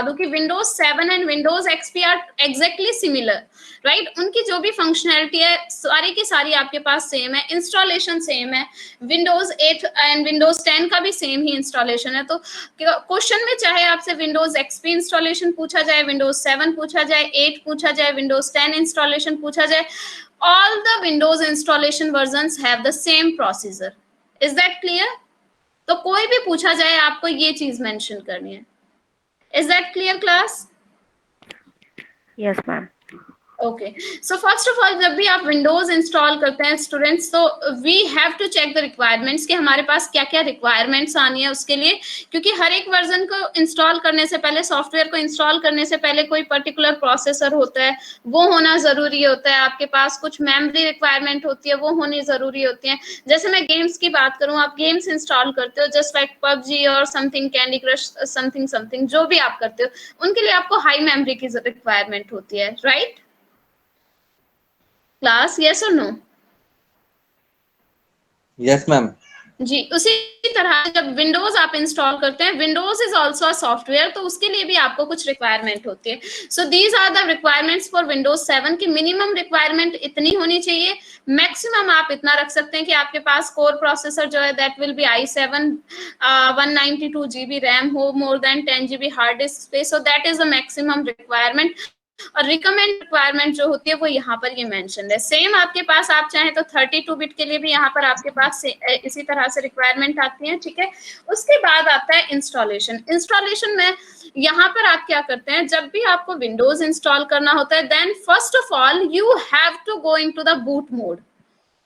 दूं कि Windows 7 and Windows XP are exactly similar, right. उनकी जो भी फंक्शनैलिटी है सारी की सारी आपके पास सेम है, इंस्टॉलेशन सेम है, विंडोज 8 एंड विंडोज 10 का भी सेम ही इंस्टॉलेशन है। तो क्वेश्चन में चाहे आपसे विंडोज एक्सपी इंस्टॉलेशन पूछा जाए, विंडोज 7 पूछा जाए, 8 पूछा जाए, विंडोज 10 इंस्टॉलेशन पूछा जाए, all the windows installation versions have the same procedure. Is that clear? तो कोई भी पूछा जाए आपको ये चीज मेंशन करनी है। Is that clear class? Yes, ma'am. Okay, so first of all जब भी आप विंडोज इंस्टॉल करते हैं स्टूडेंट्स, तो we have to check the requirements कि हमारे पास क्या क्या रिक्वायरमेंट्स आनी है उसके लिए, क्योंकि हर एक वर्जन को इंस्टॉल करने से पहले, सॉफ्टवेयर को इंस्टॉल करने से पहले कोई पर्टिकुलर प्रोसेसर होता है, वो होना जरूरी होता है। आपके पास कुछ मेमोरी रिक्वायरमेंट होती है, वो होनी जरूरी होती है। जैसे मैं गेम्स की बात करूं, आप गेम्स इंस्टॉल करते हो जस्ट लाइक पबजी और something, candy crush, something something, जो भी आप करते हो, उनके लिए आपको हाई मेमोरी की रिक्वायरमेंट होती है, राइट क्लास? यस और नो? Yes ma'am. जी, उसी तरह जब विंडोज आप इंस्टॉल करते हैं, Windows is also a software, तो उसके लिए भी आपको कुछ रिक्वायरमेंट होती है। So these are the requirements for Windows 7 की मिनिमम रिक्वायरमेंट इतनी होनी चाहिए, मैक्सिमम आप इतना रख सकते हैं कि आपके पास कोर प्रोसेसर जो है that will be i7 192 GB RAM हो, more than 10 GB hard disk space, so that is the maximum requirement. और रिकमेंड रिक्वायरमेंट जो होती है वो यहाँ पर ये मेंशन है। सेम आपके पास आप चाहें तो 32 बिट के लिए भी यहाँ पर आपके पास इसी तरह से रिक्वायरमेंट आती है, ठीक है। उसके बाद आता है इंस्टॉलेशन। इंस्टॉलेशन में यहाँ पर आप क्या करते हैं, जब भी आपको विंडोज इंस्टॉल करना होता है, then first of all you have to go into the boot mode.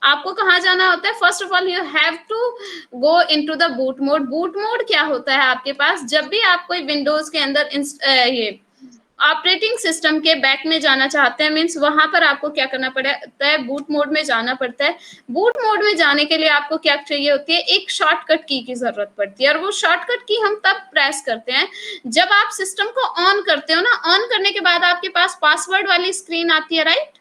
आपको कहाँ जाना होता है? First of all you have to go into the boot mode. Boot mode क्या होता है आपके पास? जब भी आप कोई विंडोज के अंदर ये ऑपरेटिंग सिस्टम के बैक में जाना चाहते हैं, मीन्स वहां पर आपको क्या करना पड़ता है? बूट मोड में जाना पड़ता है। बूट मोड में जाने के लिए आपको क्या चाहिए होती है? एक शॉर्टकट की जरूरत पड़ती है, और वो शॉर्टकट की हम तब प्रेस करते हैं जब आप सिस्टम को ऑन करते हो ना। ऑन करने के बाद आपके पास पासवर्ड वाली स्क्रीन आती है, राइट।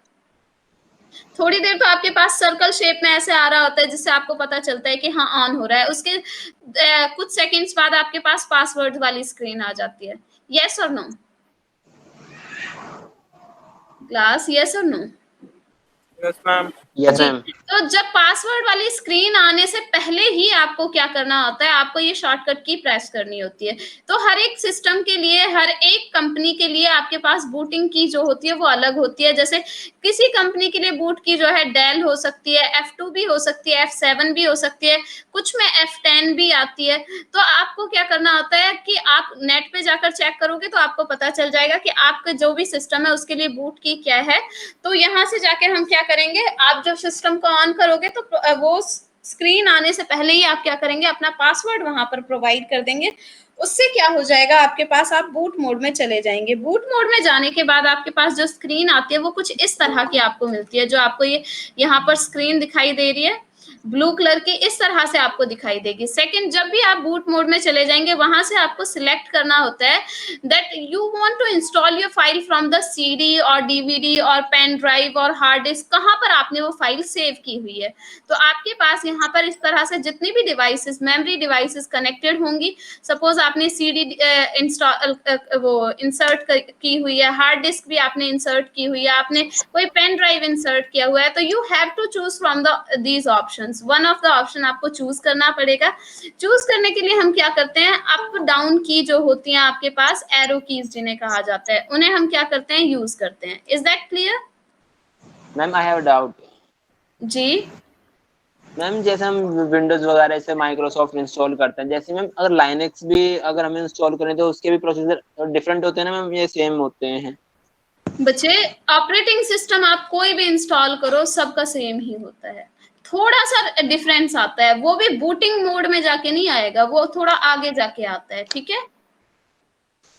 थोड़ी देर तो आपके पास सर्कल शेप में ऐसे आ रहा होता है जिससे आपको पता चलता है कि हाँ ऑन हो रहा है। उसके कुछ सेकंड्स बाद आपके पास पासवर्ड वाली स्क्रीन आ जाती है। यस और नो क्लास? यस और no? Yes ma'am. Yes ma'am. तो जब पासवर्ड वाली स्क्रीन आने से पहले ही आपको क्या करना होता है? आपको ये शॉर्टकट की प्रेस करनी होती है। तो हर एक सिस्टम के लिए, हर एक कंपनी के लिए आपके पास बूटिंग की जो होती है वो अलग होती है। जैसे किसी कंपनी के लिए बूट की जो है डेल हो सकती है, F2 भी हो सकती है, F7 भी हो सकती है, कुछ में F10 भी आती है। तो आपको क्या करना होता है कि आप नेट पे जाकर चेक करोगे तो आपको पता चल जाएगा कि आपका जो भी सिस्टम है उसके लिए बूट की क्या है। तो यहाँ से जाके हम क्या करेंगे, आप जब सिस्टम को ऑन करोगे तो वो स्क्रीन आने से पहले ही आप क्या करेंगे? अपना पासवर्ड वहां पर प्रोवाइड कर देंगे। उससे क्या हो जाएगा आपके पास? आप बूट मोड में चले जाएंगे। बूट मोड में जाने के बाद आपके पास जो स्क्रीन आती है वो कुछ इस तरह की आपको मिलती है, जो आपको ये यहाँ पर स्क्रीन दिखाई दे रही है ब्लू कलर की, इस तरह से आपको दिखाई देगी। सेकंड, जब भी आप बूट मोड में चले जाएंगे वहां से आपको सिलेक्ट करना होता है that you want to install your file from the CD और डीवीडी और पेन ड्राइव और हार्ड डिस्क, कहाँ पर आपने वो फाइल सेव की हुई है। तो आपके पास यहाँ पर इस तरह से जितनी भी डिवाइसेस, मेमोरी डिवाइसेस कनेक्टेड होंगी, सपोज आपने सीडी इंस्टॉल वो इंसर्ट की हुई है, हार्ड डिस्क भी आपने इंसर्ट की हुई है, आपने कोई पेन ड्राइव इंसर्ट किया हुआ है, तो you have to choose from these options. One of the option आपको चूज करना पड़ेगा। चूज करने के लिए हम क्या करते हैं? अप डाउन की जो होती हैं आपके पास, एरो कीज जिन्हें कहा जाता है, उन्हें हम क्या करते हैं? यूज करते हैं। Is that clear? Ma'am I have a doubt. जी मैम जैसे हम विंडोज वगैरह से माइक्रोसॉफ्ट इंस्टॉल करते हैं, जैसे मैम अगर लाइनक्स भी अगर हमें इंस्टॉल करें तो उसके भी प्रोसीजर डिफरेंट होते हैं ना मैम, ये सेम होते हैं? बच्चे, ऑपरेटिंग सिस्टम आप कोई भी इंस्टॉल करो सबका सेम ही होता है, थोड़ा सा डिफरेंस आता है, वो भी बूटिंग मोड में जाके नहीं आएगा, वो थोड़ा आगे जाके आता है, ठीक है।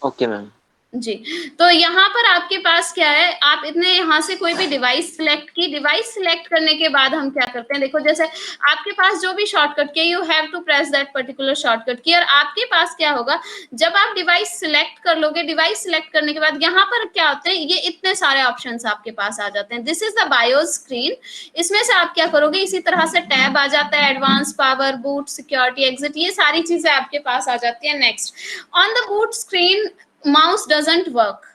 Okay ma'am. जी, तो यहाँ पर आपके पास क्या है? आप इतने यहाँ से कोई भी डिवाइस सिलेक्ट की, डिवाइस सिलेक्ट करने के बाद हम क्या करते हैं? देखो, जैसे आपके पास जो भी shortcut key, you have to press that particular shortcut key. और आपके पास क्या होगा, जब आप डिवाइस सिलेक्ट कर लोगे, डिवाइस सिलेक्ट करने के बाद यहाँ पर क्या होते हैं? ये इतने सारे ऑप्शंस आपके पास आ जाते हैं। This is the BIOS screen. इसमें से आप क्या करोगे? इसी तरह से टैब आ जाता है, advance, power, boot, security, exit, ये सारी चीजें आपके पास आ जाती है। Next, on the boot screen mouse doesn't work,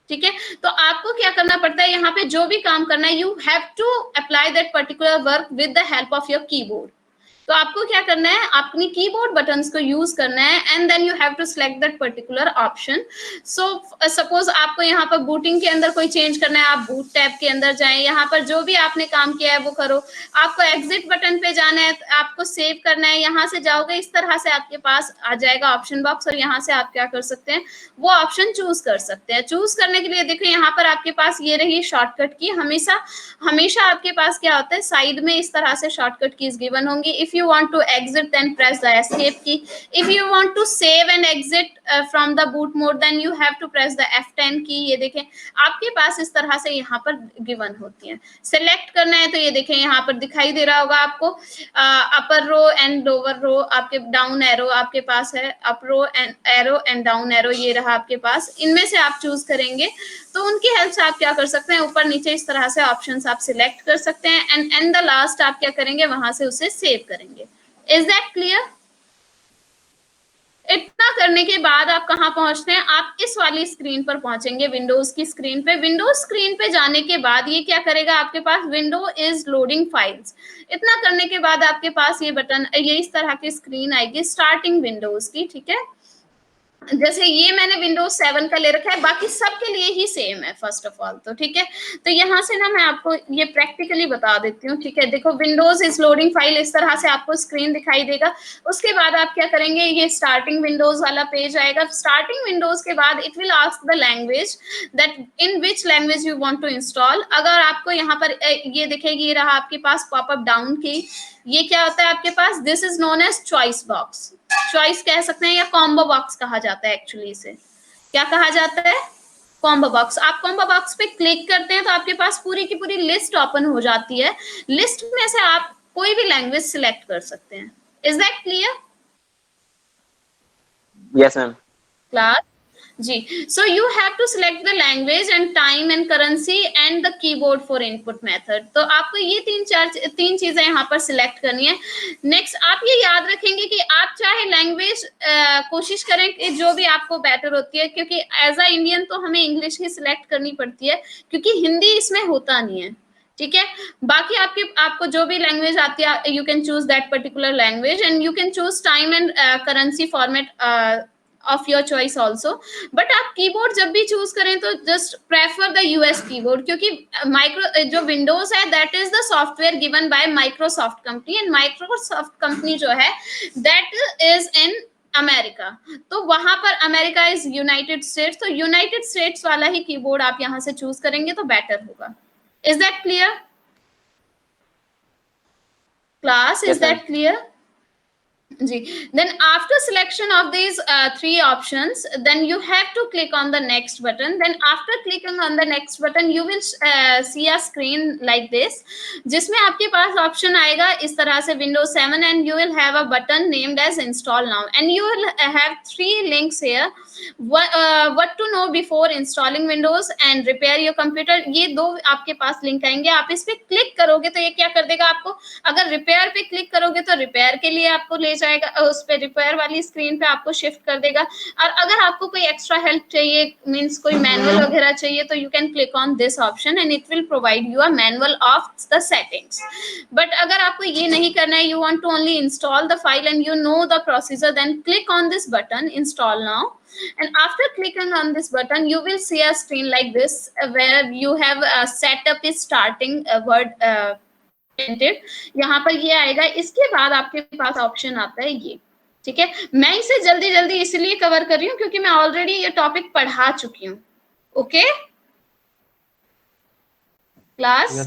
ठीक है। तो आपको क्या करना पड़ता है, यहाँ पे जो भी काम करना है, you have to apply that particular work with the help of your keyboard. तो आपको क्या करना है, अपनी कीबोर्ड बटन्स को यूज करना है and then you have to select that particular option. So suppose आपको यहाँ पर बूटिंग के अंदर कोई चेंज करना है, आप बूट टैब के अंदर जाएं, यहाँ पर जो भी आपने काम किया है वो करो। आपको एग्जिट बटन पे जाना है, आपको सेव करना है, यहाँ से जाओगे इस तरह से आपके पास आ जाएगा ऑप्शन बॉक्स और यहाँ से आप क्या कर सकते हैं, वो ऑप्शन चूज कर सकते हैं। चूज करने के लिए देखो यहाँ पर आपके पास ये रही शॉर्टकट की, हमेशा आपके पास क्या होता है, साइड में इस तरह से शॉर्टकट कीज गिवन होंगी। If you want to exit then press the escape key. If you want to save and exit from the boot mode then you have to press the F10 की। ये देखें आपके पास इस तरह से यहाँ पर गिवन होती है। सेलेक्ट करना है तो ये देखें यहाँ पर दिखाई दे रहा होगा आपको, अपर रो एंड लोअर रो, आपके डाउन एरो आपके पास है, up arrow and arrow and down arrow ये रहा आपके पास। इनमें से आप चूज करेंगे तो उनकी हेल्प से आप क्या कर सकते हैं, ऊपर नीचे इस तरह से ऑप्शंस आप सिलेक्ट कर सकते हैं एंड द लास्ट आप क्या करेंगे, वहां से उसे सेव करेंगे। Is that clear? इतना करने के बाद आप कहाँ पहुंचते हैं, आप इस वाली स्क्रीन पर पहुंचेंगे, विंडोज की स्क्रीन पे। विंडोज स्क्रीन पे जाने के बाद ये क्या करेगा, आपके पास विंडो इज लोडिंग फाइल्स। इतना करने के बाद आपके पास ये बटन, ये इस तरह की स्क्रीन आएगी स्टार्टिंग विंडोज की, ठीक है। जैसे ये मैंने विंडोज 7 का ले रखा है, बाकी सबके लिए ही सेम है फर्स्ट ऑफ ऑल तो, ठीक है। तो यहाँ से ना मैं आपको ये प्रैक्टिकली बता देती हूँ, ठीक है। देखो विंडोज इज लोडिंग फाइल, इस तरह से आपको स्क्रीन दिखाई देगा। उसके बाद आप क्या करेंगे, ये स्टार्टिंग विंडोज वाला पेज आएगा। स्टार्टिंग विंडोज के बाद it will ask the language that in which language you want to install. अगर आपको यहाँ पर ये दिखेगी, ये रहा आपके पास पॉपअप डाउन की, ये क्या होता है आपके पास, this is known as choice box, choice कह सकते हैं या कॉम्बो बॉक्स कहा जाता है। एक्चुअली इसे क्या कहा जाता है, कॉम्बो बॉक्स। आप कॉम्बो बॉक्स पे क्लिक करते हैं तो आपके पास पूरी की पूरी लिस्ट ओपन हो जाती है। लिस्ट में से आप कोई भी लैंग्वेज सिलेक्ट कर सकते हैं। Is that clear? Yes ma'am. Class जी, so you have to select the language and time and currency and the keyboard for input method. तो आपको ये तीन चीजें यहाँ पर सिलेक्ट करनी है। नेक्स्ट आप ये याद रखेंगे कि आप चाहे लैंग्वेज कोशिश करें कि जो भी आपको बेटर होती है, क्योंकि एज अ इंडियन तो हमें इंग्लिश ही सिलेक्ट करनी पड़ती है क्योंकि हिंदी इसमें होता नहीं है, ठीक है। बाकी आपको जो भी लैंग्वेज आती है you can choose that particular language and you can choose time and currency format of your choice also. But आप कीबोर्ड जब भी चूज करें तो just prefer the US keyboard, क्योंकि जो विंडोज है that is the software given by Microsoft company and Microsoft company जो है दैट इज इन अमेरिका। तो वहां पर अमेरिका इज यूनाइटेड स्टेट्स, तो यूनाइटेड स्टेट्स वाला ही कीबोर्ड आप यहाँ से चूज करेंगे तो बेटर होगा। Is that clear class? Is that clear जी? Then after selection of these three options, then you have to click on the next button. Then after clicking on the next button, you will see a screen like this, जिसमें आपके पास option आएगा इस तरह से Windows 7 and you will have a button named as install now and you will have 3 links here. What to know before installing Windows and repair your computer, ये 2 आपके पास link आएंगे। आप इस पे क्लिक करोगे तो ये क्या कर देगा आपको, अगर रिपेयर पे क्लिक करोगे तो रिपेयर के लिए आपको ले जाएगा, उस पे रिपेयर वाली स्क्रीन पे आपको शिफ्ट कर देगा। और अगर आपको कोई एक्स्ट्रा हेल्प चाहिए, मींस कोई मैनुअल वगैरह चाहिए, तो you can click on this option and it will provide you a manual of the settings. But अगर आपको ये नहीं करना है, you want to only install the file and you know the procedure, then click on this button, install now. And after clicking on this button, you will see a screen like this where you have set up is starting word printed. यहाँ पर ये आएगा, इसके बाद आपके पास option आता है ये, ठीक है। मैं इसे जल्दी जल्दी इसलिए कवर कर रही हूँ क्योंकि मैं ऑलरेडी ये टॉपिक पढ़ा चुकी हूँ। ओके क्लास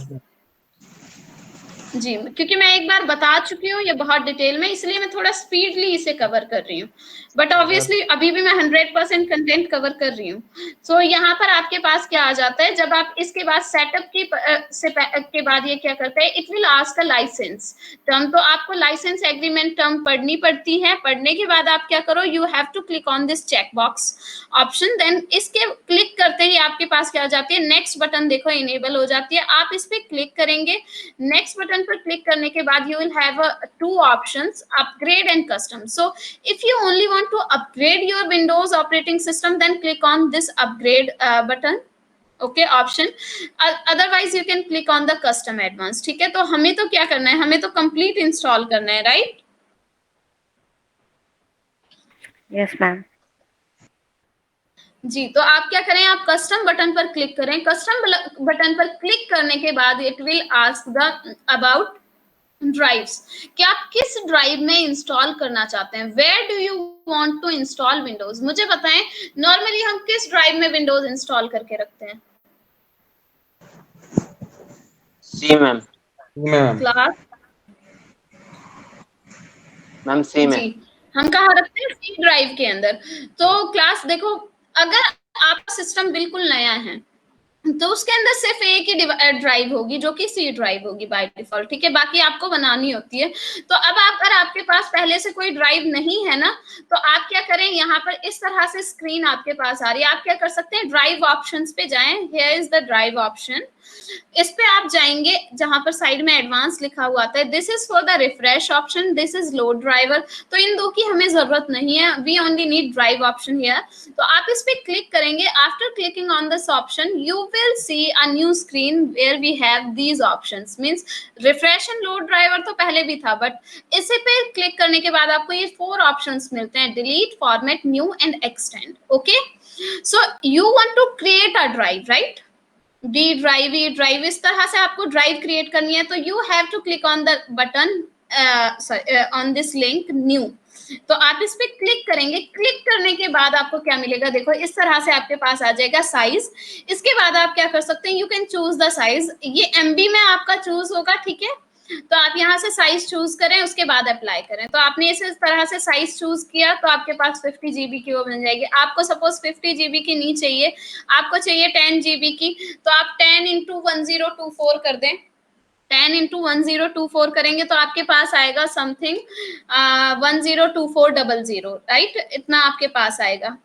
जी, क्योंकि मैं एक बार बता चुकी हूँ ये बहुत डिटेल में, इसलिए मैं थोड़ा स्पीडली इसे कवर कर रही हूँ। बट ऑब्वियसली अभी भी मैं 100% कंटेंट कवर कर रही हूँ। सो यहाँ पर आपके पास क्या आ जाता है, जब आप इसके बाद सेटअप के बाद ये क्या करता है, it will ask a license term. तो आपको लाइसेंस एग्रीमेंट टर्म पढ़नी पड़ती है। पढ़ने के बाद आप क्या करो, you have to click on this check box option. Then इसके क्लिक करते ही आपके पास क्या आ जाती है, नेक्स्ट बटन देखो इनेबल हो जाती है। आप इस पे क्लिक करेंगे, नेक्स्ट बटन पर क्लिक करने के बाद you will have two options, upgrade and custom. So if you only want to upgrade your Windows operating system then click on this upgrade button, okay, option. Otherwise you can click on the custom advance. ठीक है, तो हमें तो क्या करना है, हमें तो कंप्लीट इंस्टॉल करना है, राइट? Yes, ma'am. जी, तो आप क्या करें, आप कस्टम बटन पर क्लिक करें. कस्टम बटन पर क्लिक करने के बाद it will ask the about drives, कि आप किस ड्राइव में इंस्टॉल करना चाहते हैं. Where do you want to install Windows, मुझे बताएं नॉर्मली हम किस ड्राइव में विंडोज इंस्टॉल करके रखते हैं? सी मैम. क्लास मैम सी में. जी, हम कहाँ रखते हैं, सी ड्राइव के अंदर. तो क्लास देखो, अगर आपका सिस्टम बिल्कुल नया है तो उसके अंदर सिर्फ एक ही ड्राइव होगी जो कि सी ड्राइव होगी बाय डिफॉल्ट. ठीक है, बाकी आपको बनानी होती है. तो अब अगर आपके पास पहले से कोई ड्राइव नहीं है ना, तो आप क्या करें, यहाँ पर इस तरह से स्क्रीन आपके पास आ रही है. आप क्या कर सकते हैं, ड्राइव ऑप्शंस पे जाएं. Here is the drive option. इस पे आप जाएंगे, जहां पर साइड में एडवांस लिखा हुआ आता है, this is for the refresh option, this is load driver. तो इन दो की हमें जरूरत नहीं है, we only need drive option here. तो आप इस पे क्लिक करेंगे. After clicking on this option you will see a new screen where we have these options. Means refresh and load driver तो पहले भी था, बट इसे पे क्लिक करने के बाद आपको ये 4 ऑप्शंस मिलते हैं, delete, format, new and extend. Okay, so you want to create a drive, right? D drive, E drive, इस तरह से आपको ड्राइव क्रिएट करनी है. तो you have to click on the button, on this link new. तो आप इस पे क्लिक करेंगे. क्लिक करने के बाद आपको क्या मिलेगा, देखो इस तरह से आपके पास आ जाएगा साइज. इसके बाद आप क्या कर सकते हैं, you can choose the size. ये MB में आपका चूज होगा, ठीक है. तो आप यहाँ से साइज चूज करें, उसके बाद अप्लाई करें. तो आपने इस तरह से साइज चूज किया तो आपके पास 50 GB की वो बन जाएगी. आपको सपोज 50 GB की नहीं चाहिए, आपको चाहिए 10 GB की, तो आप 10 × 1024 कर दें. 10 × 1024 करेंगे तो आपके पास आएगा समथिंग 102400, राइट? इतना आपके पास आएगा,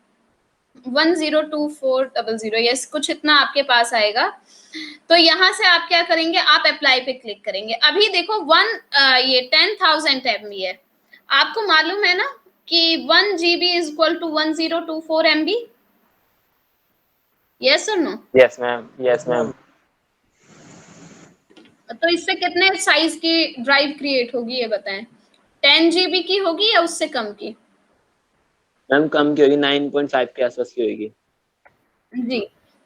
102400, यस, कुछ इतना आपके पास आएगा. तो यहाँ से आप क्या करेंगे, आप अप्लाई पे क्लिक करेंगे. अभी देखो ये 10,000 MB है. आपको मालूम है ना कि 1 GB is equal to 1024 MB. Yes और no? Yes ma'am. Yes ma'am. तो इससे कितने साइज की ड्राइव क्रिएट होगी ये बताएं? 10 GB की होगी या उससे कम की? मैम कम की होगी, 9.5 के आसपास की होगी. जी,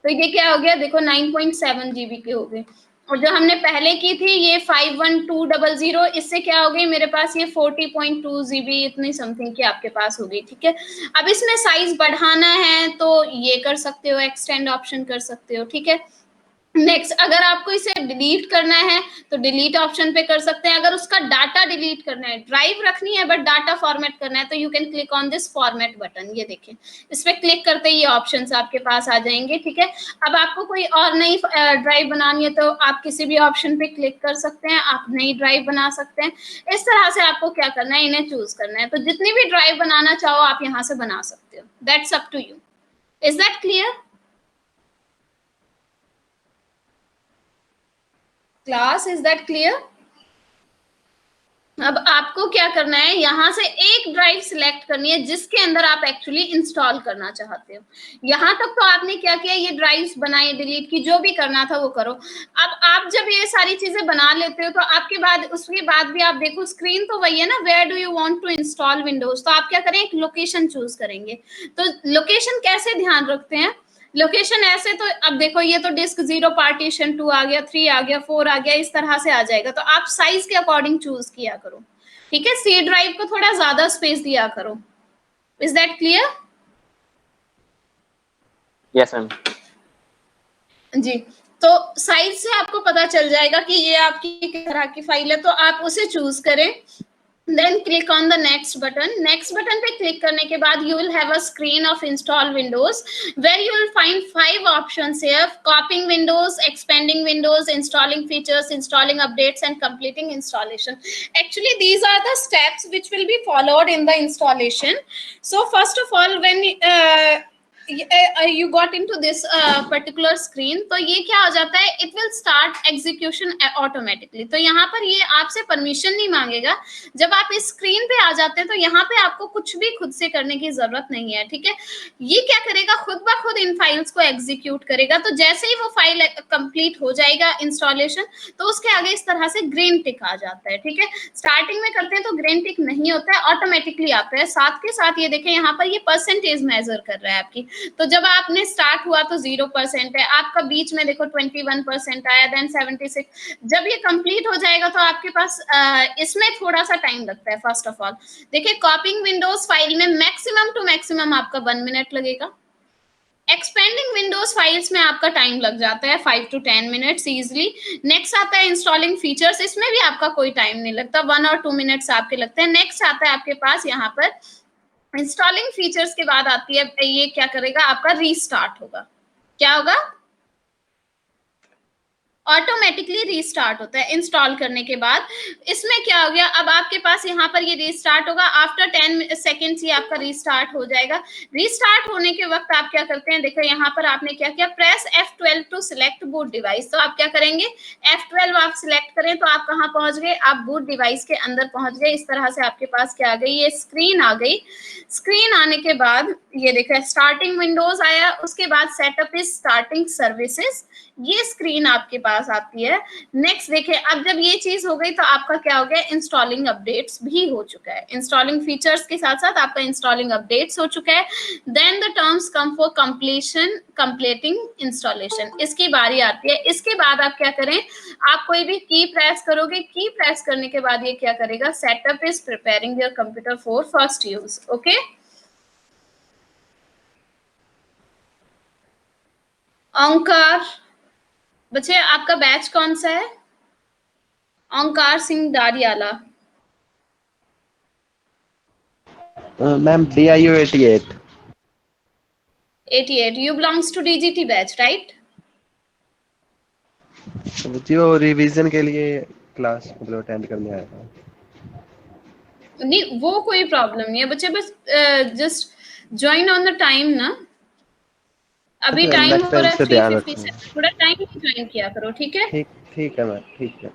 तो ये क्या हो गया, देखो 9.7 GB की हो गई. और जो हमने पहले की थी ये 51200, इससे क्या हो गई, मेरे पास ये 40.2 GB इतनी समथिंग की आपके पास होगी. ठीक है, अब इसमें साइज बढ़ाना है तो ये कर सकते हो, एक्सटेंड ऑप्शन कर सकते हो. ठीक है, नेक्स्ट, अगर आपको इसे डिलीट करना है तो डिलीट ऑप्शन पे कर सकते हैं. अगर उसका डाटा डिलीट करना है, ड्राइव रखनी है बट डाटा फॉर्मेट करना है, तो you can click on this format button. ये देखें, इस पे क्लिक करते ही ये ऑप्शंस आपके पास आ जाएंगे. ठीक है, अब आपको कोई और नई ड्राइव बनानी है तो आप किसी भी ऑप्शन पे क्लिक कर सकते हैं, आप नई ड्राइव बना सकते हैं. इस तरह से आपको क्या करना है, इन्हें चूज करना है. तो जितनी भी ड्राइव बनाना चाहो आप यहाँ से बना सकते हो. That's up to you. Is that clear class? Is that clear? अब आपको क्या करना है, यहाँ से एक ड्राइव सिलेक्ट करनी है जिसके अंदर आप एक्चुअली इंस्टॉल करना चाहते हो. यहाँ तक तो आपने क्या किया, ये ड्राइव्स बनाई, डिलीट की, जो भी करना था वो करो. अब आप जब ये सारी चीजें बना लेते हो तो आपके बाद, उसके बाद भी आप देखो स्क्रीन तो वही है ना, where do you want to install Windows. तो आप क्या करें, एक लोकेशन चूज करेंगे. तो लोकेशन कैसे ध्यान रखते हैं, लोकेशन ऐसे, तो अब देखो ये तो डिस्क 0 पार्टीशन 2 आ गया, 3 आ गया, 4 आ गया, इस तरह से आ जाएगा. तो आप साइज के अकॉर्डिंग चूज किया करो. ठीक है, सी ड्राइव को थोड़ा ज्यादा स्पेस दिया करो. Is that clear? Yes ma'am. जी, तो साइज से आपको पता चल जाएगा कि ये आपकी किस तरह की फाइल है, तो आप उसे चूज करें. Then click on the next button. Next button पे click करने के बाद you will have a screen of install windows where you will find 5 options here: copying windows, expanding windows, installing features, installing updates, and completing installation. Actually, these are the steps which will be followed in the installation. So first of all, when you got into this particular screen, तो ये क्या हो जाता है, it will start execution automatically। तो यहाँ पर ये आपसे परमिशन नहीं मांगेगा। जब आप इस स्क्रीन पे आ जाते हैं तो यहाँ पे आपको कुछ भी खुद से करने की जरूरत नहीं है, ठीक है। ये क्या करेगा, खुद ब खुद इन फाइल्स को एग्जीक्यूट करेगा। तो जैसे ही वो फाइल कंप्लीट हो जाएगा इंस्टॉलेशन, तो उसके आगे इस तरह से ग्रीन टिक आ जाता है, ठीक है। स्टार्टिंग में करते हैं तो ग्रीन टिक नहीं होता है, ऑटोमेटिकली आता है। साथ के साथ ये देखें यहाँ पर ये परसेंटेज मेजर कर रहा है आपकी। तो जब आपने स्टार्ट हुआ तो 0% है आपका, बीच में देखो 21% आया, देन 76। जब ये कंप्लीट हो जाएगा तो आपके पास इसमें थोड़ा सा टाइम लगता है। फर्स्ट ऑफ ऑल देखिए, कॉपिंग विंडोज फाइल में मैक्सिमम टू मैक्सिमम आपका 1 मिनट लगेगा। एक्सपेंडिंग विंडोज फाइल्स में आपका टाइम लग जाता है 5 to 10 मिनट्स इजिली। नेक्स्ट आता है इंस्टॉलिंग फीचर्स, इसमें भी आपका कोई टाइम नहीं लगता, 1 और 2 मिनट्स आपके लगते हैं। नेक्स्ट आता है आपके पास यहाँ पर इंस्टॉलिंग फीचर्स के बाद आती है, ये क्या करेगा, आपका रीस्टार्ट होगा। क्या होगा, ऑटोमेटिकली रीस्टार्ट होता है इंस्टॉल करने के बाद। इसमें क्या हो गया, अब आपके पास यहाँ पर ये रीस्टार्ट होगा, आफ्टर 10 सेकेंड्स ये आपका रीस्टार्ट हो जाएगा। रीस्टार्ट होने के वक्त आप क्या करते हैं, देखो यहाँ पर आपने क्या किया, press F12 to select boot device. तो आप क्या करेंगे, F12 आप सिलेक्ट करें तो आप कहाँ पहुंच गए, आप बूट डिवाइस के अंदर पहुंच गए। इस तरह से आपके पास क्या आ गई, ये स्क्रीन आ गई। स्क्रीन आने के बाद ये देखो स्टार्टिंग विंडोज आया, उसके बाद सेटअप इज स्टार्टिंग सर्विसेज, ये स्क्रीन आपके पास आती है। नेक्स्ट देखिए, अब जब ये चीज हो गई तो आपका क्या हो गया, इंस्टॉलिंग अपडेट्स भी हो चुका है। इंस्टॉलिंग फीचर्स के साथ साथ आपका इंस्टॉलिंग अपडेट्स हो चुका है। Then the terms come for completion, completing installation, इसकी बारी आती है। इसके बाद आप क्या करें, आप कोई भी की प्रेस करोगे, की प्रेस करने के बाद ये क्या करेगा, setup is preparing your computer for first use. Okay, Omkar बच्चे आपका बैच कौन सा है, Omkar Singh Dariyala. Ma'am DIU 88। 88, you belongs to DGT batch, right? जी वो रिवीजन के लिए क्लास मतलब अटेंड करने आया था। नहीं वो कोई प्रॉब्लम नहीं है बच्चे, बस just join on the time ना। अभी टाइम नेक्स्ट हो टाइम रहा है से ध्यान 3:57, रखूंगा। थोड़ा टाइम ही ज्वाइन किया करो, ठीक है। ठीक है मैम, ठीक है।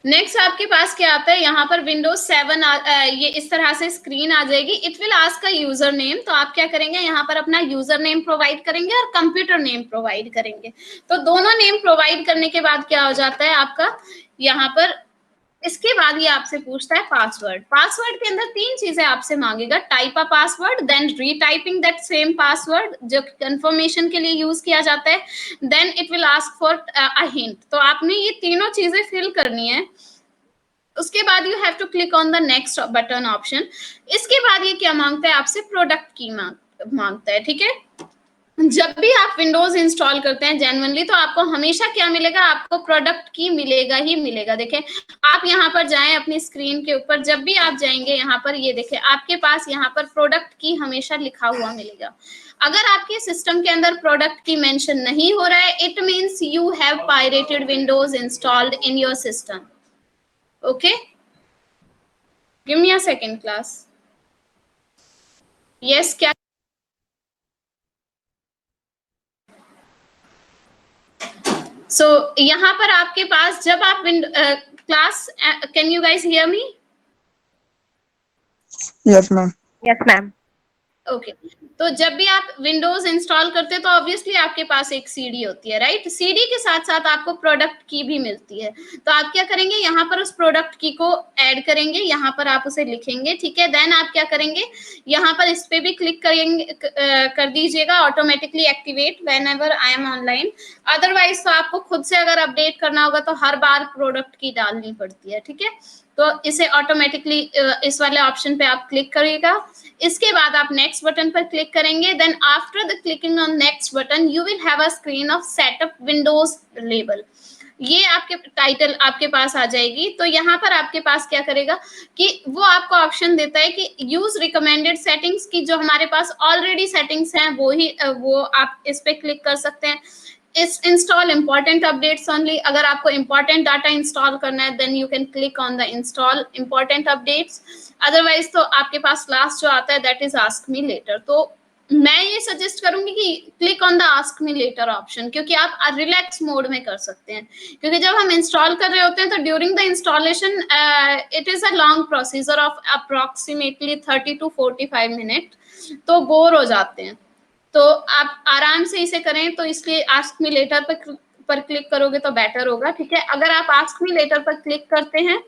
नेक्स्ट आपके पास क्या आता है, यहाँ पर विंडोज 7 ये इस तरह से स्क्रीन आ जाएगी। इट विल आस्क का यूजर नेम, तो आप क्या करेंगे, यहाँ पर अपना यूजर नेम प्रोवाइड करेंगे और कंप्यूटर नेम प्रोवाइड करेंगे। तो दोनों नेम प्रोवाइड करने के बाद क्या हो जाता है आपका, यहाँ पर इसके बाद ये आपसे पूछता है पासवर्ड। पासवर्ड के अंदर 3 चीजें आपसे मांगेगा, type a password, then retyping that same password जो कंफर्मेशन के लिए यूज किया जाता है, then it will ask for a hint. तो आपने ये तीनों चीजें फिल करनी है। उसके बाद you have to click on the next button option. इसके बाद ये क्या मांगता है आपसे, प्रोडक्ट की मांगता है, ठीक है। जब भी आप विंडोज इंस्टॉल करते हैं जेन्युइनली, तो आपको हमेशा क्या मिलेगा, आपको प्रोडक्ट की मिलेगा ही मिलेगा। देखें आप यहाँ पर जाएं अपनी स्क्रीन के ऊपर, जब भी आप जाएंगे यहाँ पर ये देखें आपके पास यहाँ पर प्रोडक्ट की हमेशा लिखा हुआ मिलेगा। अगर आपके सिस्टम के अंदर प्रोडक्ट की मेंशन नहीं हो रहा है, it means you have pirated Windows installed in your system. Okay, give me a second class. Yes, क्या सो यहाँ पर आपके पास जब आप class, can you guys hear me? Yes, ma'am. Yes, ma'am. Okay, तो जब भी आप विंडोज इंस्टॉल करते हैं तो ऑब्वियसली आपके पास एक सीडी होती है, राइट। सीडी के साथ साथ आपको प्रोडक्ट की भी मिलती है। तो आप क्या करेंगे, यहाँ पर उस प्रोडक्ट की को ऐड करेंगे, यहाँ पर आप उसे लिखेंगे, ठीक है। देन आप क्या करेंगे, यहाँ पर इस पे भी क्लिक करेंगे, कर दीजिएगा, automatically activate whenever I am online. Otherwise तो आपको खुद से अगर अपडेट करना होगा तो हर बार प्रोडक्ट की डालनी पड़ती है, ठीक है। तो इसे ऑटोमेटिकली इस वाले ऑप्शन पे आप क्लिक करिएगा। इसके बाद आप नेक्स्ट बटन पर क्लिक करेंगे। Then after the clicking on next button you will have a screen of setup Windows label. ये आपके टाइटल आपके पास आ जाएगी। तो यहाँ पर आपके पास क्या करेगा कि वो आपको ऑप्शन देता है कि यूज रिकमेंडेड सेटिंग्स की, जो हमारे पास ऑलरेडी सेटिंग्स हैं वो ही वो आप इस पे क्लिक कर सकते हैं। Install important updates only. अगर आपको इंपॉर्टेंट डाटा इंस्टॉल करना है then you can click on the install important updates. Otherwise तो आपके पास लास्ट जो आता है that is ask me later. तो मैं ये सजेस्ट करूंगी कि click on the ask me later option, क्योंकि आप रिलैक्स मोड में कर सकते हैं। क्योंकि जब हम इंस्टॉल कर रहे होते हैं तो during the installation it is a long procedure of approximately 30 to 45 minute, तो बोर हो जाते हैं। तो आप आराम से इसे करें, तो इसलिए आस्क मी लेटर पर क्लिक करोगे तो बेटर होगा। ठीक है, अगर आप आस्क मी लेटर पर क्लिक करते हैं,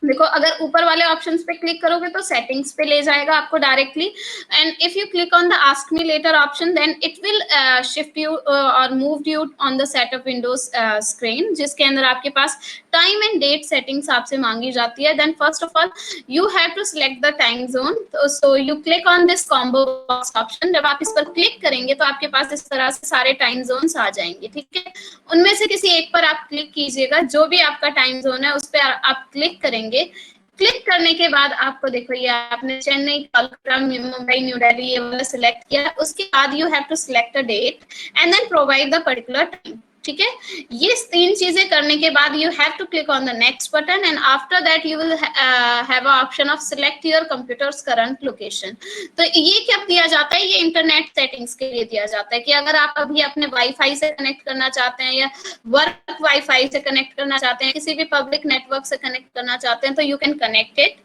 देखो अगर ऊपर वाले ऑप्शंस पे क्लिक करोगे तो सेटिंग्स पे ले जाएगा आपको directly. And if you click on the ask me later option then it will shift you और move you on the setup Windows screen, जिसके अंदर आपके पास टाइम एंड डेट सेटिंग्स आपसे मांगी जाती है। Then first of all you have to select the time zone. So you click on this combo box option. जब आप इस पर क्लिक करेंगे तो आपके पास इस तरह से सारे टाइम जोन्स आ जाएंगे। ठीक है, उनमें से किसी एक पर आप क्लिक कीजिएगा, जो भी आपका टाइम जोन है उस पर आप क्लिक करेंगे। क्लिक करने के बाद आपको देखो ये आपने चेन्नई, कोलकाता, मुंबई, न्यू दिल्ली ये वाला सिलेक्ट किया। उसके बाद you have to select a date and then provide the particular time. ठीक है, ये 3 चीजें करने के बाद you have to click on the next button and after that you will have a option of select your computer's current location. तो ये कब दिया जाता है? ये इंटरनेट सेटिंग्स के लिए दिया जाता है कि अगर आप अभी अपने वाईफाई से कनेक्ट करना चाहते हैं या वर्क वाईफाई से कनेक्ट करना चाहते हैं, किसी भी पब्लिक नेटवर्क से कनेक्ट करना चाहते हैं, तो you can connect it.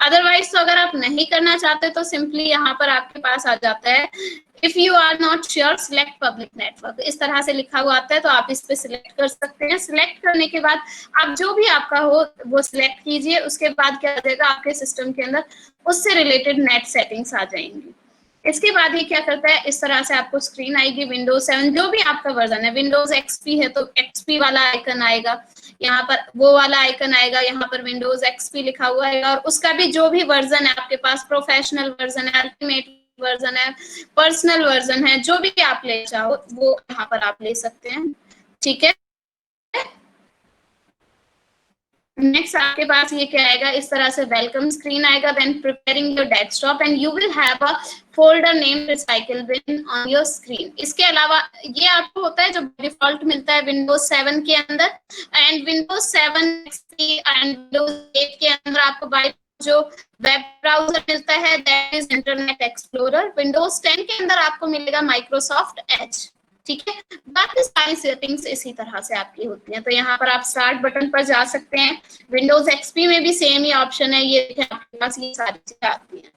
Otherwise तो अगर आप नहीं करना चाहते तो सिंपली यहाँ पर आपके पास आ जाता है if you are not sure select public network, इस तरह से लिखा हुआ आता है, तो आप इस पे सिलेक्ट कर सकते हैं। सिलेक्ट करने के बाद आप जो भी आपका हो वो सिलेक्ट कीजिए। उसके बाद क्या हो जाएगा, आपके सिस्टम के अंदर उससे रिलेटेड नेट सेटिंग्स आ जाएंगी। इसके बाद ये क्या करता है, इस तरह से आपको स्क्रीन आएगी। विंडोज 7 जो भी आपका वर्जन है, विंडोज एक्सपी है तो एक्सपी वाला आइकन आएगा, यहाँ पर वो वाला आइकन आएगा, यहाँ पर विंडोज एक्सपी लिखा हुआ है, और उसका भी जो भी वर्जन है आपके पास, प्रोफेशनल वर्जन है, अल्टीमेट वर्जन है, पर्सनल वर्जन है, जो भी आप ले चाहो वो यहाँ पर आप ले सकते हैं। ठीक है, नेक्स्ट आपके पास ये क्या आएगा, इस तरह से वेलकम स्क्रीन आएगा। Then preparing your desktop and you will have a folder name recycle bin on your screen. इसके अलावा ये आपको होता है जो डिफॉल्ट मिलता है विंडोज 7 के अंदर, एंड विंडोज 7 एंड विंडोज 8 के अंदर आपको बाय जो वेब ब्राउजर मिलता है that is internet explorer. Windows 10 के अंदर आपको मिलेगा माइक्रोसॉफ्ट एज। ठीक है, बाकी सारी सेटिंग्स इसी तरह से आपकी होती हैं। तो यहाँ पर आप स्टार्ट बटन पर जा सकते हैं। विंडोज एक्सपी में भी सेम ही ऑप्शन है, ये आपके पास ये सारी चीजें आती हैं।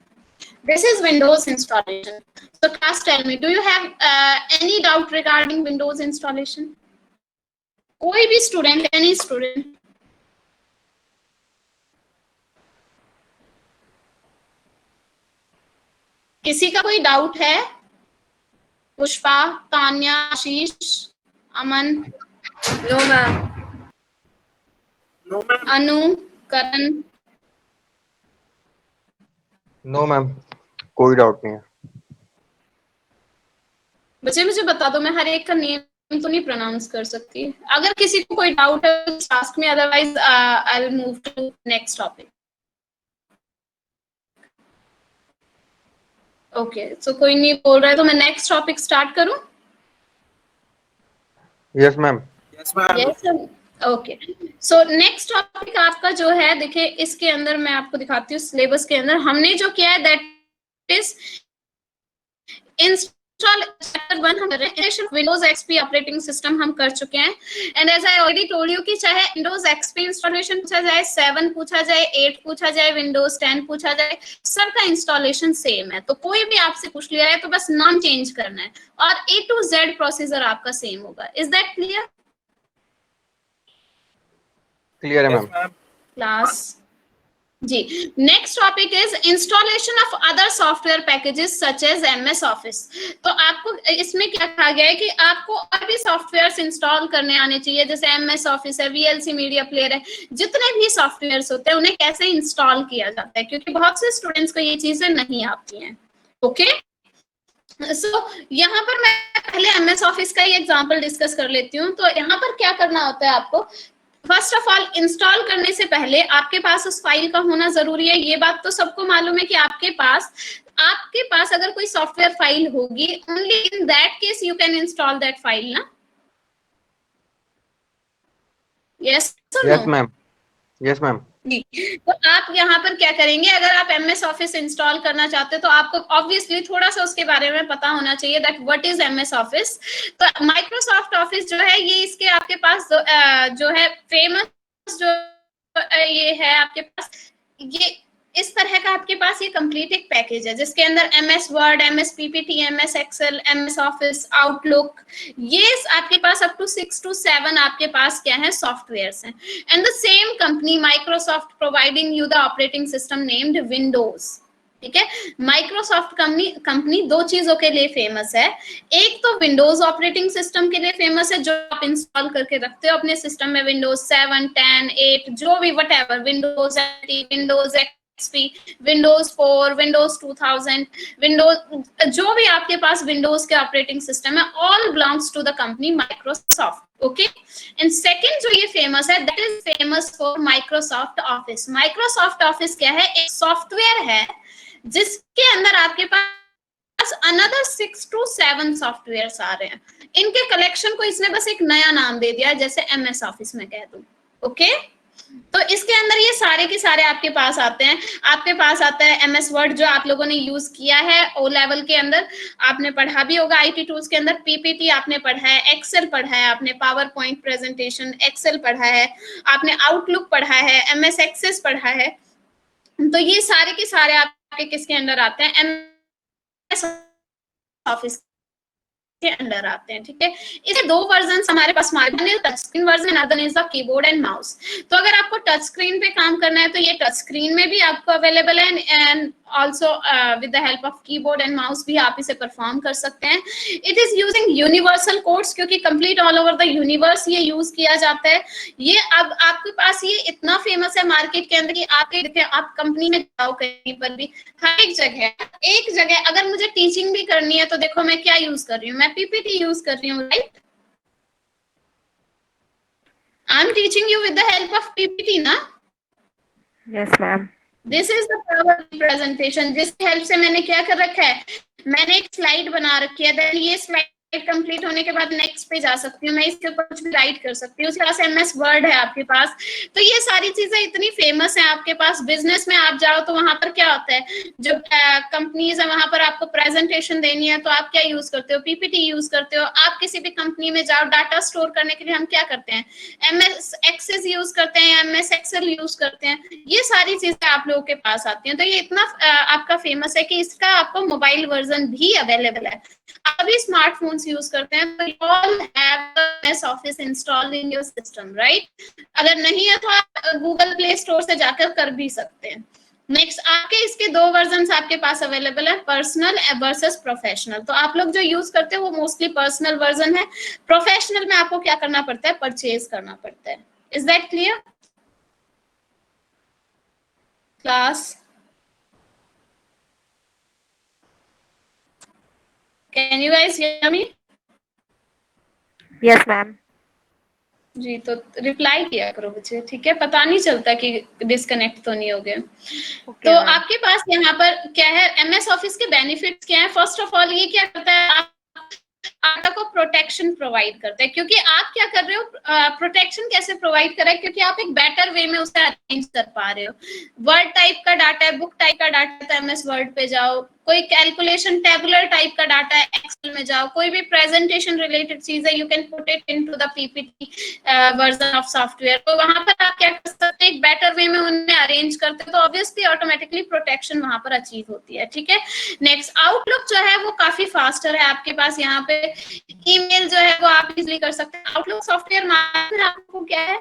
This is Windows installation. So class, tell me, do you have any doubt regarding Windows installation? कोई भी स्टूडेंट, any student? किसी का कोई डाउट है? पुष्पा, तान्या, आशीष, अमन, नो मैम। अनु, करण? नो मैम, कोई डाउट नहीं है। बच्चे मुझे बता दो, मैं हर एक का नेम तो नहीं प्रोनाउंस कर सकती। अगर किसी को कोई डाउट है तो ask me, otherwise I will move to next topic. Okay, so कोई नहीं बोल रहा है तो मैं नेक्स्ट टॉपिक स्टार्ट करूं? Yes ma'am. Yes, okay. So next topic आपका जो है, देखिए इसके अंदर मैं आपको दिखाती हूँ। सिलेबस के अंदर हमने जो किया है that is install chapter 1 Windows XP operating system हम कर चुके हैं। And as I already told you कि चाहे विंडोज एक्सपी इंस्टॉलेशन पूछा जाए, 7 पूछा जाए, 8 पूछा जाए, विंडोज 10 पूछा जाए, सबका इंस्टॉलेशन सेम है। तो कोई भी आपसे पूछ लिया है तो बस नाम चेंज करना है और A to Z प्रोसीजर आपका सेम होगा। Is that clear? क्लियर है मैम। क्लास जी। Next topic is installation of other software packages such as MS Office. तो आपको इसमें क्या कहा गया है कि आपको और भी सॉफ्टवेयर्स इंस्टॉल करने आने चाहिए, जैसे MS ऑफिस है, VLC मीडिया प्लेयर है, जितने भी सॉफ्टवेयर्स होते हैं उन्हें कैसे इंस्टॉल किया जाता है, क्योंकि बहुत से स्टूडेंट्स को ये चीजें नहीं आती हैं। ओके, सो यहाँ पर मैं पहले MS ऑफिस का ही एग्जांपल डिस्कस कर लेती हूँ। तो यहाँ पर क्या करना होता है आपको, फर्स्ट ऑफ ऑल इंस्टॉल करने से पहले आपके पास उस फाइल का होना जरूरी है। ये बात तो सबको मालूम है कि आपके पास अगर कोई सॉफ्टवेयर फाइल होगी, only in that case you can install that file ना। यस Yes, ma'am. Yes, ma'am. जी। तो आप यहाँ पर क्या करेंगे, अगर आप MS ऑफिस इंस्टॉल करना चाहते हो तो आपको ऑब्वियसली थोड़ा सा उसके बारे में पता होना चाहिए that what is MS Office. तो माइक्रोसॉफ्ट ऑफिस जो है ये इसके आपके पास जो है फेमस जो ये है आपके पास, ये इस तरह का आपके पास ये कंप्लीट एक पैकेज है जिसके अंदर MS Word, MS PPT, MS Excel, MS Office, Outlook, ये आपके पास अप टू 6 to 7 आपके पास क्या है सॉफ्टवेयर्स हैं। And the same company Microsoft providing you the operating system named Windows. ठीक है, माइक्रोसॉफ्ट कंपनी दो चीजों के लिए फेमस है। एक तो विंडोज ऑपरेटिंग सिस्टम के लिए फेमस है जो आप इंस्टॉल करके रखते हो अपने सिस्टम में, विंडोज 7, 10, 8 जो भी what Windows Windows XP, Windows 4, Windows 2000, Windows जो भी आपके पास विंडोज के ऑपरेटिंग सिस्टम है, all belongs to the company Microsoft. Okay, and second जो ये फेमस है that is famous for Microsoft Office. Microsoft Office क्या है, एक सॉफ्टवेयर है जिसके अंदर आपके पास अनदर 6 to 7 सॉफ्टवेयर्स आ रहे हैं। इनके कलेक्शन को इसने बस एक नया नाम दे दिया जैसे MS ऑफिस में कह दूं। ओके, तो इसके अंदर ये सारे के सारे आपके पास आते हैं। आपके पास आता है MS वर्ड जो आप लोगों ने यूज किया है O लेवल के अंदर, आपने पढ़ा भी होगा IT टूल्स के अंदर। PPT आपने पढ़ा है, एक्सेल पढ़ा है आपने, पावर पॉइंट प्रेजेंटेशन एक्सेल पढ़ा है आपने, आउटलुक पढ़ा है, MS एक्सेस पढ़ा है। तो ये सारे के सारे आपके किसके अंदर आते हैं, MS ऑफिस के अंडर आते हैं। ठीक है, इसके दो वर्जन हमारे पास, touch screen version, other is the keyboard and mouse. तो अगर आपको टच स्क्रीन पे काम करना है तो ये टच स्क्रीन में भी आपको अवेलेबल है and also with the help of keyboard and mouse भी आप इसे परफॉर्म कर सकते हैं। It is using universal codes क्योंकि complete all over the universe ये यूज किया जाता है। ये अब आपके पास ये इतना फेमस है मार्केट के अंदर कि आप कंपनी में जाओ कहीं पर भी, हर एक जगह अगर मुझे टीचिंग भी करनी है तो देखो मैं क्या यूज कर रही हूँ, मैं PPT यूज कर रही हूँ, right. I am teaching you with the help of PPT ना। Yes, ma'am. This is the power presentation जिसकी हेल्प से मैंने क्या कर रखा है, मैंने एक स्लाइड बना रखी है। देन ये स्लाइड कंप्लीट होने के बाद नेक्स्ट पे जा सकती हूँ, मैं इसके ऊपर कुछ भी राइट कर सकती हूँ। उसके पास MS वर्ड है आपके पास। तो ये सारी चीजें इतनी फेमस है आपके पास। बिजनेस में आप जाओ तो वहां पर क्या होता है, जब कंपनीज है वहां पर आपको प्रेजेंटेशन देनी है तो आप क्या यूज करते हो, PPT यूज करते हो। आप किसी भी कंपनी में जाओ, डाटा स्टोर करने के लिए हम क्या करते हैं, MS एक्सेस यूज करते हैं, MS एक्सेल यूज करते हैं। ये सारी चीजें आप लोगों के पास आती हैं। तो ये इतना आपका फेमस है कि इसका आपको मोबाइल वर्जन भी अवेलेबल है। आप भी स्मार्टफोन्स यूज करते हैं तो you all have MS office installed in your system, right. अगर नहीं है तो आप गूगल प्ले स्टोर से जाकर कर भी सकते हैं। नेक्स्ट आपके इसके दो वर्जन आपके पास अवेलेबल है, पर्सनल वर्सेस प्रोफेशनल। तो आप लोग जो यूज करते हैं वो मोस्टली पर्सनल वर्जन है। प्रोफेशनल में आपको क्या करना पड़ता है, परचेज करना पड़ता है। Is that clear class? Can you guys hear me? Yes, ma'am. जी, तो रिप्लाई किया करो मुझे, ठीक है, पता नहीं चलता कि डिस्कनेक्ट तो नहीं हो गए। Okay, तो ma'am. आपके पास यहाँ पर क्या है, MS ऑफिस के बेनिफिट्स क्या है। फर्स्ट ऑफ ऑल ये क्या करता है, आपको को प्रोटेक्शन प्रोवाइड करता है। क्योंकि आप क्या कर रहे हो, प्रोटेक्शन कैसे प्रोवाइड कर रहे हैं, क्योंकि आप एक बेटर वे में उसे अरेंज कर पा रहे हो। वर्ड टाइप का डाटा है, बुक टाइप का डाटा है तो MS वर्ड पे जाओ, कोई कैलकुलेशन टेबुलर टाइप का डाटा है एक्सेल में जाओ, कोई भी प्रेजेंटेशन रिलेटेड चीज है you can put it into the PPT version of software. तो वहां पर आप क्या कर सकते हैं, एक बेटर वे में उन्हें अरेंज करते हैं तो ऑब्वियसली ऑटोमेटिकली प्रोटेक्शन वहां पर अचीव होती है। ठीक है, नेक्स्ट आउटलुक जो है वो काफी फास्टर है आपके पास। यहाँ पे ईमेल जो है वो आप इजिली कर सकते हैं। आउटलुक सॉफ्टवेयर में आपको क्या है,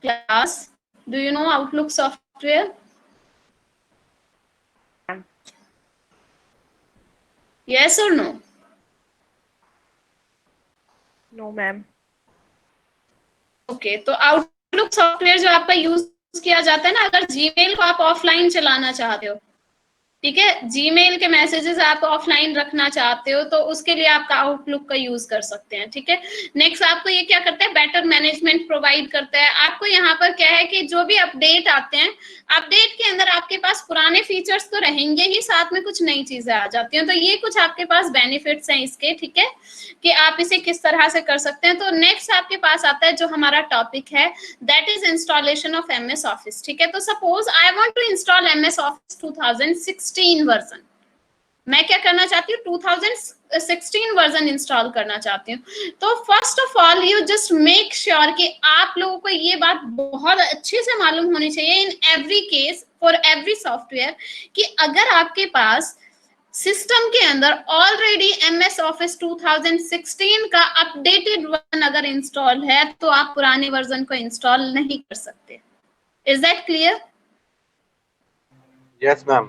class, do you know outlook software? Yes or no? No, ma'am. Okay, तो आउटलुक सॉफ्टवेयर जो आपका यूज किया जाता है ना, अगर जीमेल को आप ऑफलाइन चलाना चाहते हो ठीक है। जीमेल के मैसेजेस आप ऑफलाइन रखना चाहते हो तो उसके लिए आप आउटलुक का यूज कर सकते हैं। ठीक है। नेक्स्ट आपको ये क्या करता है, बेटर मैनेजमेंट प्रोवाइड करता है आपको। यहाँ पर क्या है कि जो भी अपडेट आते हैं, अपडेट के अंदर आपके पास पुराने फीचर्स तो रहेंगे ही, साथ में कुछ नई चीजें आ जाती हैं। तो ये कुछ आपके पास बेनिफिट्स हैं इसके। ठीक है, कि आप इसे किस तरह से कर सकते हैं। तो नेक्स्ट आपके पास आता है जो हमारा टॉपिक है, that is installation of MS Office. ठीक है, तो suppose I want to install MS Office 2016 version. मैं क्या करना चाहती हूँ, 2016 वर्जन इंस्टॉल करना चाहती हूँ। तो first of all you just make sure कि आप लोगों को ये बात बहुत अच्छे से मालूम होनी चाहिए in every case for every software, कि अगर आपके पास सिस्टम के अंदर ऑलरेडी एमएस ऑफिस 2016 का अपडेटेड वर्जन अगर इंस्टॉल है तो आप पुराने वर्जन को इंस्टॉल नहीं कर सकते। Is that clear? Yes, ma'am.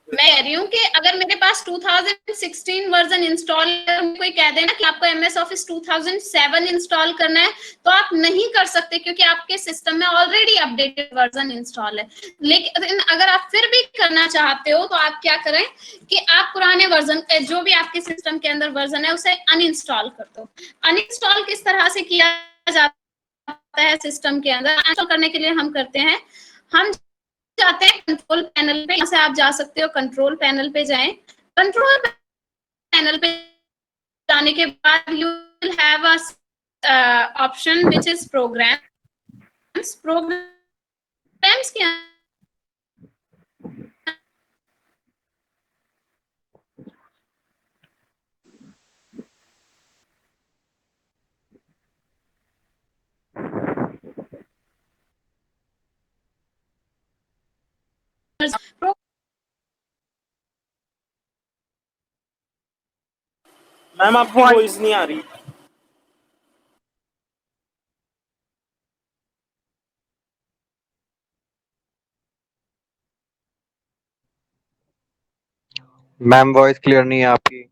मैं कह रही हूँ कि अगर मेरे पास 2016 वर्जन इंस्टॉल है, कोई कह देना कि आपको एमएस ऑफिस 2007 इंस्टॉल करना है, तो आप नहीं कर सकते क्योंकि आपके सिस्टम में ऑलरेडी अपडेटेड वर्जन इंस्टॉल है। लेकिन अगर आप फिर भी करना चाहते हो तो आप क्या करें कि आप पुराने वर्जन, जो भी आपके सिस्टम के अंदर वर्जन है, उसे अनइंस्टॉल कर दो। अनइंस्टॉल किस तरह से किया जाता है सिस्टम के अंदर? अनइंस्टॉल करने के लिए हम करते हैं, हम जाते हैं कंट्रोल पैनल पे। यहाँ से आप जा सकते हो, कंट्रोल पैनल पे जाएं। कंट्रोल पैनल पे जाने के बाद you will have a option which is programs. Programs के अंदर मैम आपकी वॉइस नहीं आ रही। मैम वॉइस क्लियर नहीं है आपकी।